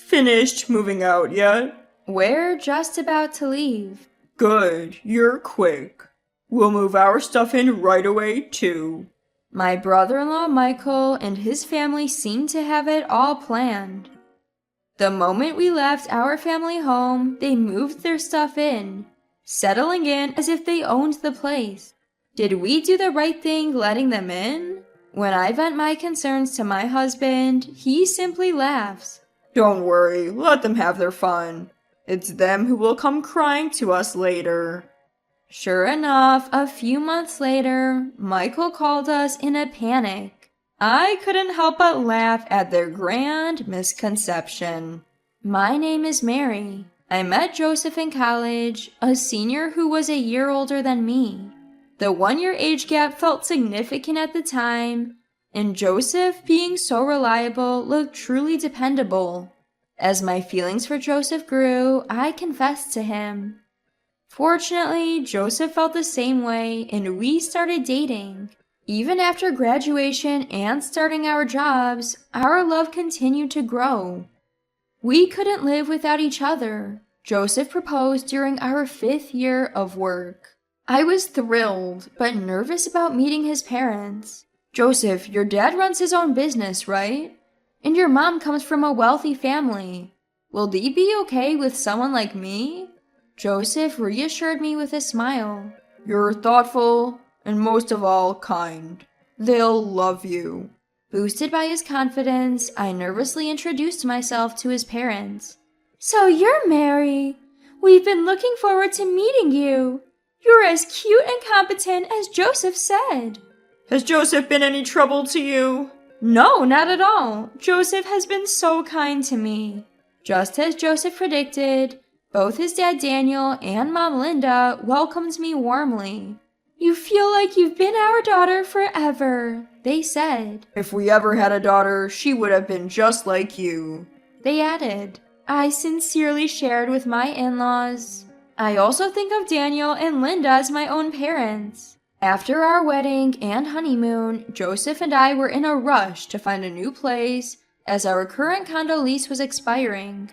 finished moving out yet? We're just about to leave. Good, you're quick. We'll move our stuff in right away, too. My brother-in-law Michael and his family seemed to have it all planned. The moment we left our family home, they moved their stuff in, settling in as if they owned the place. Did we do the right thing letting them in? When I vent my concerns to my husband, he simply laughs. Don't worry, let them have their fun. It's them who will come crying to us later. Sure enough, a few months later, Michael called us in a panic. I couldn't help but laugh at their grand misconception. My name is Mary. I met Joseph in college, a senior who was a year older than me. The 1-year age gap felt significant at the time, and Joseph, being so reliable, looked truly dependable. As my feelings for Joseph grew, I confessed to him. Fortunately, Joseph felt the same way, and we started dating. Even after graduation and starting our jobs, our love continued to grow. We couldn't live without each other. Joseph proposed during our 5th year of work. I was thrilled, but nervous about meeting his parents. Joseph, your dad runs his own business, right? And your mom comes from a wealthy family. Will they be okay with someone like me? Joseph reassured me with a smile. You're thoughtful, and most of all, kind. They'll love you. Boosted by his confidence, I nervously introduced myself to his parents. So you're Mary. We've been looking forward to meeting you. You're as cute and competent as Joseph said. Has Joseph been any trouble to you? No, not at all. Joseph has been so kind to me. Just as Joseph predicted, both his dad Daniel and mom Linda welcomed me warmly. You feel like you've been our daughter forever, they said. If we ever had a daughter, she would have been just like you, they added. I sincerely shared with my in-laws. I also think of Daniel and Linda as my own parents. After our wedding and honeymoon, Joseph and I were in a rush to find a new place as our current condo lease was expiring.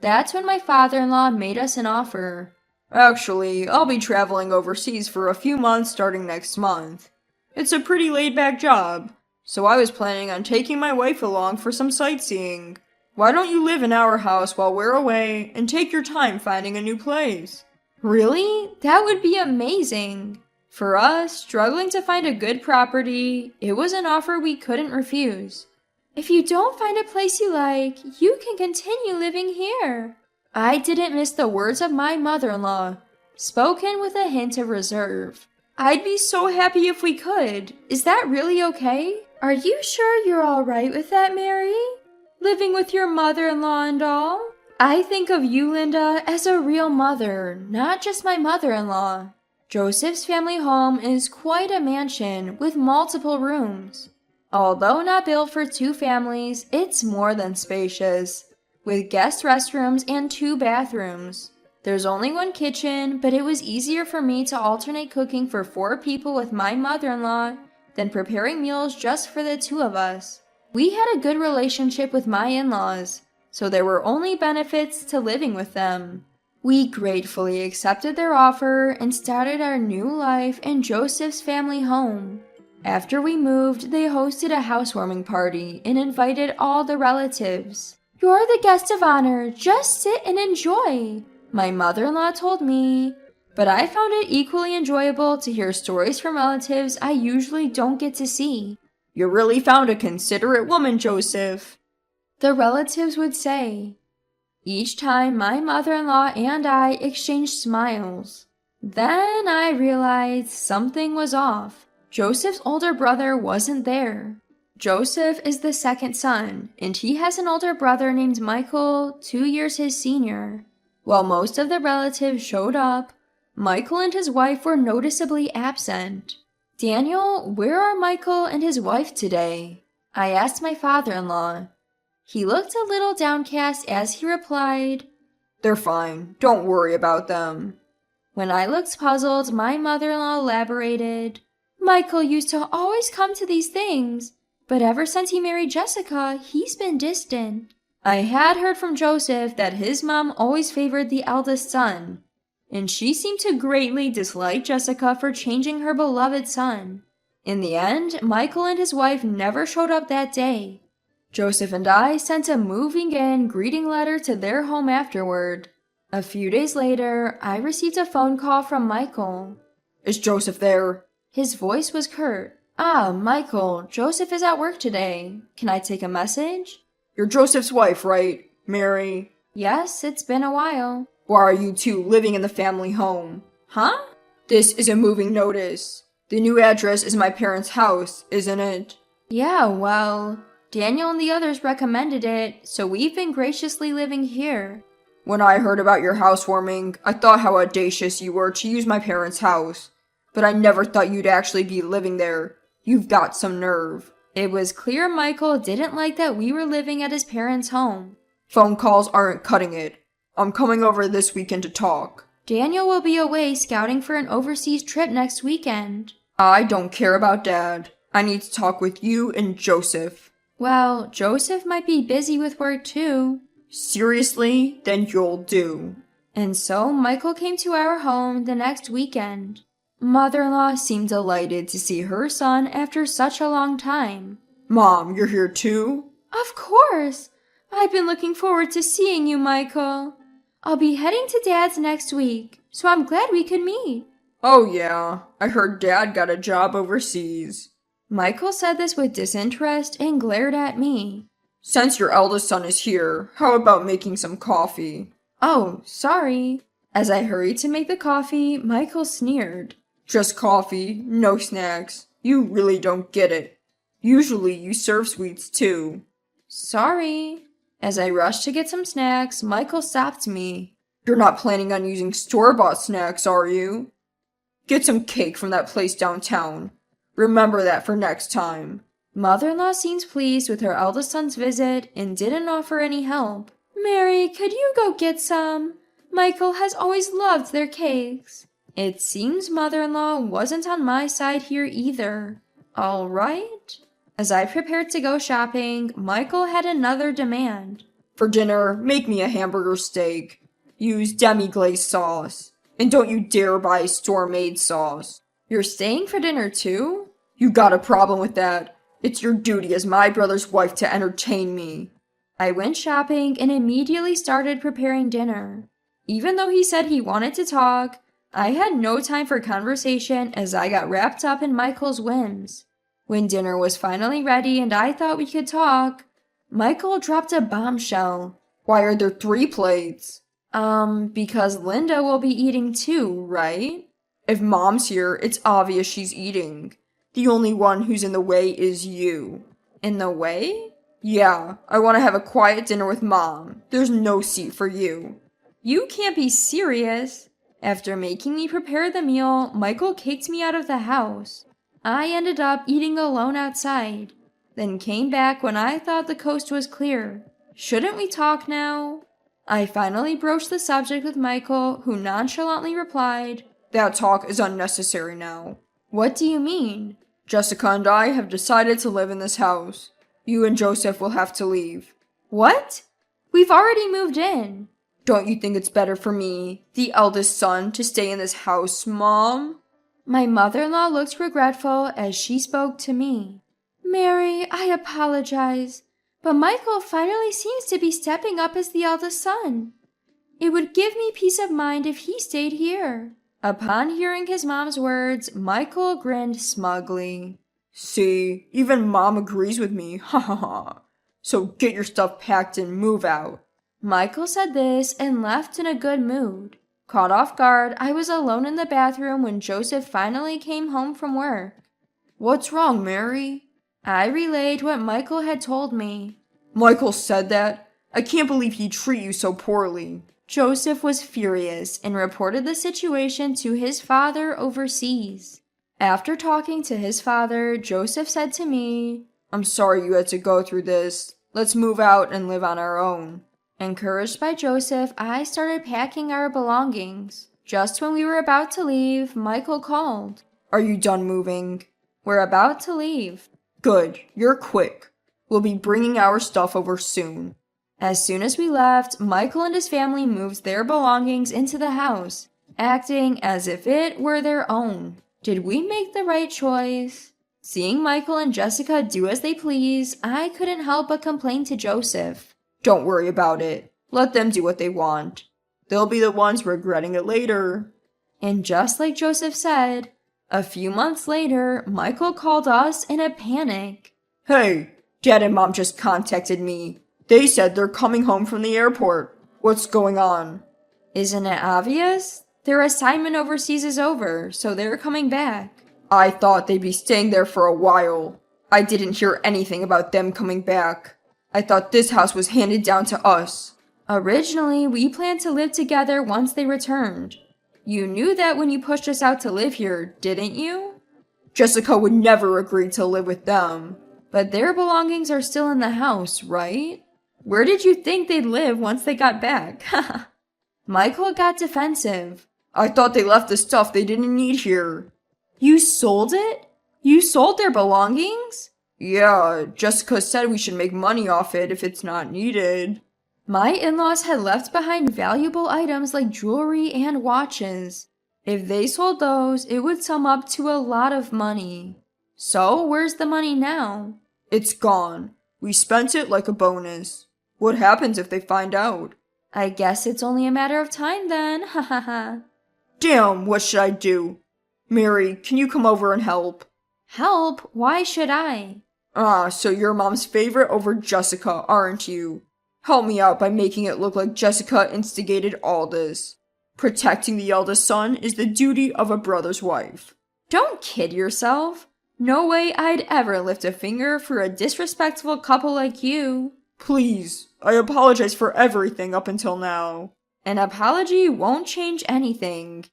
That's when my father-in-law made us an offer. Actually, I'll be traveling overseas for a few months starting next month. It's a pretty laid-back job, so I was planning on taking my wife along for some sightseeing. Why don't you live in our house while we're away and take your time finding a new place? Really? That would be amazing. For us, struggling to find a good property, it was an offer we couldn't refuse. If you don't find a place you like, you can continue living here. I didn't miss the words of my mother-in-law, spoken with a hint of reserve. I'd be so happy if we could. Is that really okay? Are you sure you're all right with that, Mary? Living with your mother-in-law and all? I think of you, Linda, as a real mother, not just my mother-in-law. Joseph's family home is quite a mansion with multiple rooms. Although not built for 2 families, it's more than spacious, with guest restrooms and 2 bathrooms. There's only 1 kitchen, but it was easier for me to alternate cooking for 4 people with my mother-in-law than preparing meals just for the 2 of us. We had a good relationship with my in-laws, so there were only benefits to living with them. We gratefully accepted their offer and started our new life in Joseph's family home. After we moved, they hosted a housewarming party and invited all the relatives. You're the guest of honor, just sit and enjoy, my mother-in-law told me. But I found it equally enjoyable to hear stories from relatives I usually don't get to see. You really found a considerate woman, Joseph, the relatives would say. Each time my mother-in-law and I exchanged smiles. Then I realized something was off. Joseph's older brother wasn't there. Joseph is the 2nd son, and he has an older brother named Michael, 2 years his senior. While most of the relatives showed up, Michael and his wife were noticeably absent. Daniel, where are Michael and his wife today? I asked my father-in-law. He looked a little downcast as he replied, They're fine. Don't worry about them. When I looked puzzled, my mother-in-law elaborated. Michael used to always come to these things, but ever since he married Jessica, he's been distant. I had heard from Joseph that his mom always favored the eldest son, and she seemed to greatly dislike Jessica for changing her beloved son. In the end, Michael and his wife never showed up that day. Joseph and I sent a moving in greeting letter to their home afterward. A few days later, I received a phone call from Michael. Is Joseph there? His voice was curt. Ah, Michael, Joseph is at work today. Can I take a message? You're Joseph's wife, right? Mary? Yes, it's been a while. Why are you two living in the family home? Huh? This is a moving notice. The new address is my parents' house, isn't it? Yeah, well, Daniel and the others recommended it, so we've been graciously living here. When I heard about your housewarming, I thought how audacious you were to use my parents' house. But I never thought you'd actually be living there. You've got some nerve. It was clear Michael didn't like that we were living at his parents' home. Phone calls aren't cutting it. I'm coming over this weekend to talk. Daniel will be away scouting for an overseas trip next weekend. I don't care about Dad. I need to talk with you and Joseph. Well, Joseph might be busy with work too. Seriously? Then you'll do. And so Michael came to our home the next weekend. Mother-in-law seemed delighted to see her son after such a long time. Mom, you're here too? Of course! I've been looking forward to seeing you, Michael. I'll be heading to Dad's next week, so I'm glad we could meet. Oh yeah, I heard Dad got a job overseas. Michael said this with disinterest and glared at me. Since your eldest son is here, how about making some coffee? Oh, sorry. As I hurried to make the coffee, Michael sneered. Just coffee, no snacks. You really don't get it. Usually you serve sweets too. Sorry. As I rushed to get some snacks, Michael stopped me. You're not planning on using store-bought snacks, are you? Get some cake from that place downtown. Remember that for next time. Mother-in-law seems pleased with her eldest son's visit and didn't offer any help. Mary, could you go get some? Michael has always loved their cakes. It seems mother-in-law wasn't on my side here either. All right. As I prepared to go shopping, Michael had another demand. For dinner, make me a hamburger steak. Use demi-glaze sauce. And don't you dare buy store-made sauce. You're staying for dinner too? You got a problem with that? It's your duty as my brother's wife to entertain me. I went shopping and immediately started preparing dinner. Even though he said he wanted to talk, I had no time for conversation as I got wrapped up in Michael's whims. When dinner was finally ready and I thought we could talk, Michael dropped a bombshell. Why are there 3 plates? Because Linda will be eating too, right? If Mom's here, it's obvious she's eating. The only one who's in the way is you. In the way? Yeah, I want to have a quiet dinner with Mom. There's no seat for you. You can't be serious. After making me prepare the meal, Michael kicked me out of the house. I ended up eating alone outside, then came back when I thought the coast was clear. Shouldn't we talk now? I finally broached the subject with Michael, who nonchalantly replied, That talk is unnecessary now. What do you mean? Jessica and I have decided to live in this house. You and Joseph will have to leave. What? We've already moved in. Don't you think it's better for me, the eldest son, to stay in this house, Mom? My mother-in-law looked regretful as she spoke to me. Mary, I apologize, but Michael finally seems to be stepping up as the eldest son. It would give me peace of mind if he stayed here. Upon hearing his mom's words, Michael grinned smugly. See, even Mom agrees with me, ha ha ha. So get your stuff packed and move out. Michael said this and left in a good mood. Caught off guard, I was alone in the bathroom when Joseph finally came home from work. What's wrong, Mary? I relayed what Michael had told me. Michael said that? I can't believe he'd treat you so poorly. Joseph was furious and reported the situation to his father overseas. After talking to his father, Joseph said to me, I'm sorry you had to go through this. Let's move out and live on our own. Encouraged by Joseph, I started packing our belongings. Just when we were about to leave, Michael called. Are you done moving? We're about to leave. Good, you're quick. We'll be bringing our stuff over soon. As soon as we left, Michael and his family moved their belongings into the house, acting as if it were their own. Did we make the right choice? Seeing Michael and Jessica do as they please, I couldn't help but complain to Joseph. Don't worry about it. Let them do what they want. They'll be the ones regretting it later. And just like Joseph said, a few months later, Michael called us in a panic. Hey, Dad and Mom just contacted me. They said they're coming home from the airport. What's going on? Isn't it obvious? Their assignment overseas is over, so they're coming back. I thought they'd be staying there for a while. I didn't hear anything about them coming back. I thought this house was handed down to us. Originally, we planned to live together once they returned. You knew that when you pushed us out to live here, didn't you? Jessica would never agree to live with them. But their belongings are still in the house, right? Where did you think they'd live once they got back? Michael got defensive. I thought they left the stuff they didn't need here. You sold it? You sold their belongings? Yeah, Jessica said we should make money off it if it's not needed. My in-laws had left behind valuable items like jewelry and watches. If they sold those, it would sum up to a lot of money. So, where's the money now? It's gone. We spent it like a bonus. What happens if they find out? I guess it's only a matter of time then, ha ha ha. Damn, what should I do? Mary, can you come over and help? Help? Why should I? So you're Mom's favorite over Jessica, aren't you? Help me out by making it look like Jessica instigated all this. Protecting the eldest son is the duty of a brother's wife. Don't kid yourself. No way I'd ever lift a finger for a disrespectful couple like you. Please, I apologize for everything up until now. An apology won't change anything.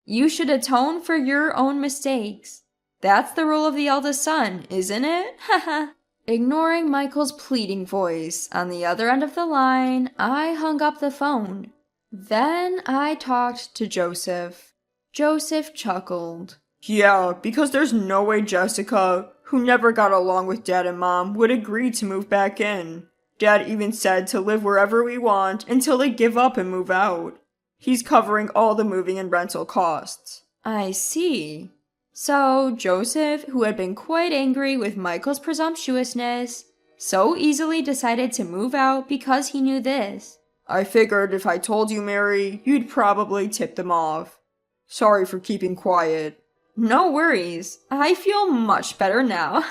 You should atone for your own mistakes. That's the role of the eldest son, isn't it? Haha. Ignoring Michael's pleading voice on the other end of the line, I hung up the phone. Then I talked to Joseph. Joseph chuckled. Yeah, because there's no way Jessica, who never got along with Dad and Mom, would agree to move back in. Dad even said to live wherever we want until they give up and move out. He's covering all the moving and rental costs. I see. So, Joseph, who had been quite angry with Michael's presumptuousness, so easily decided to move out because he knew this. I figured if I told you, Mary, you'd probably tip them off. Sorry for keeping quiet. No worries. I feel much better now.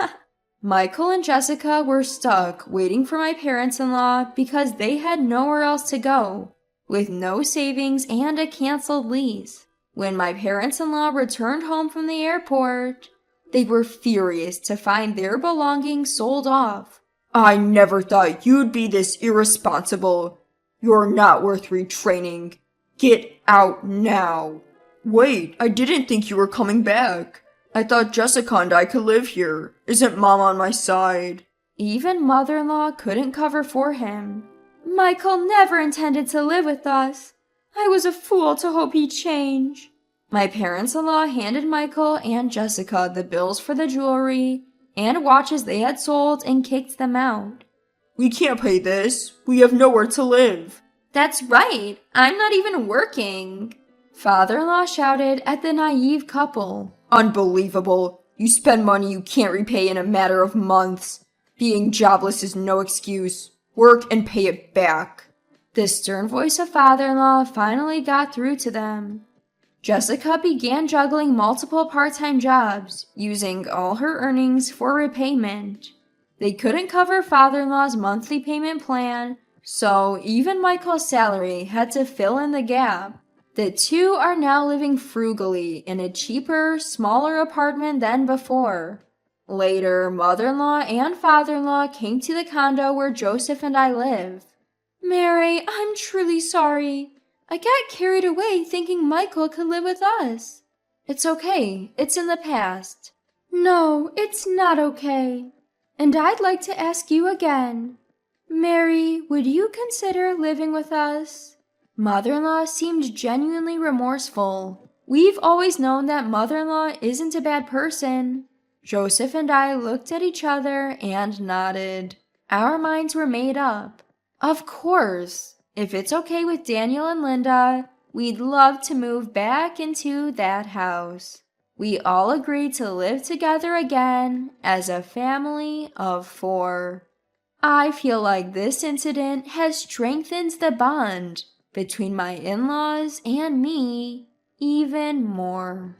Michael and Jessica were stuck waiting for my parents-in-law because they had nowhere else to go, with no savings and a canceled lease. When my parents-in-law returned home from the airport, they were furious to find their belongings sold off. I never thought you'd be this irresponsible. You're not worth retraining. Get out now. Wait, I didn't think you were coming back. I thought Jessica and I could live here. Isn't Mom on my side? Even mother-in-law couldn't cover for him. Michael never intended to live with us. I was a fool to hope he'd change. My parents-in-law handed Michael and Jessica the bills for the jewelry and watches they had sold and kicked them out. We can't pay this. We have nowhere to live. That's right. I'm not even working. Father-in-law shouted at the naive couple. Unbelievable. You spend money you can't repay in a matter of months. Being jobless is no excuse. Work and pay it back. The stern voice of father-in-law finally got through to them. Jessica began juggling multiple part-time jobs, using all her earnings for repayment. They couldn't cover father-in-law's monthly payment plan, so even Michael's salary had to fill in the gap. The two are now living frugally in a cheaper, smaller apartment than before. Later, mother-in-law and father-in-law came to the condo where Joseph and I live. Mary, I'm truly sorry. I got carried away thinking Michael could live with us. It's okay. It's in the past. No, it's not okay. And I'd like to ask you again. Mary, would you consider living with us? Mother-in-law seemed genuinely remorseful. We've always known that mother-in-law isn't a bad person. Joseph and I looked at each other and nodded. Our minds were made up. Of course, if it's okay with Daniel and Linda, we'd love to move back into that house. We all agreed to live together again as a family of 4. I feel like this incident has strengthened the bond between my in-laws and me even more.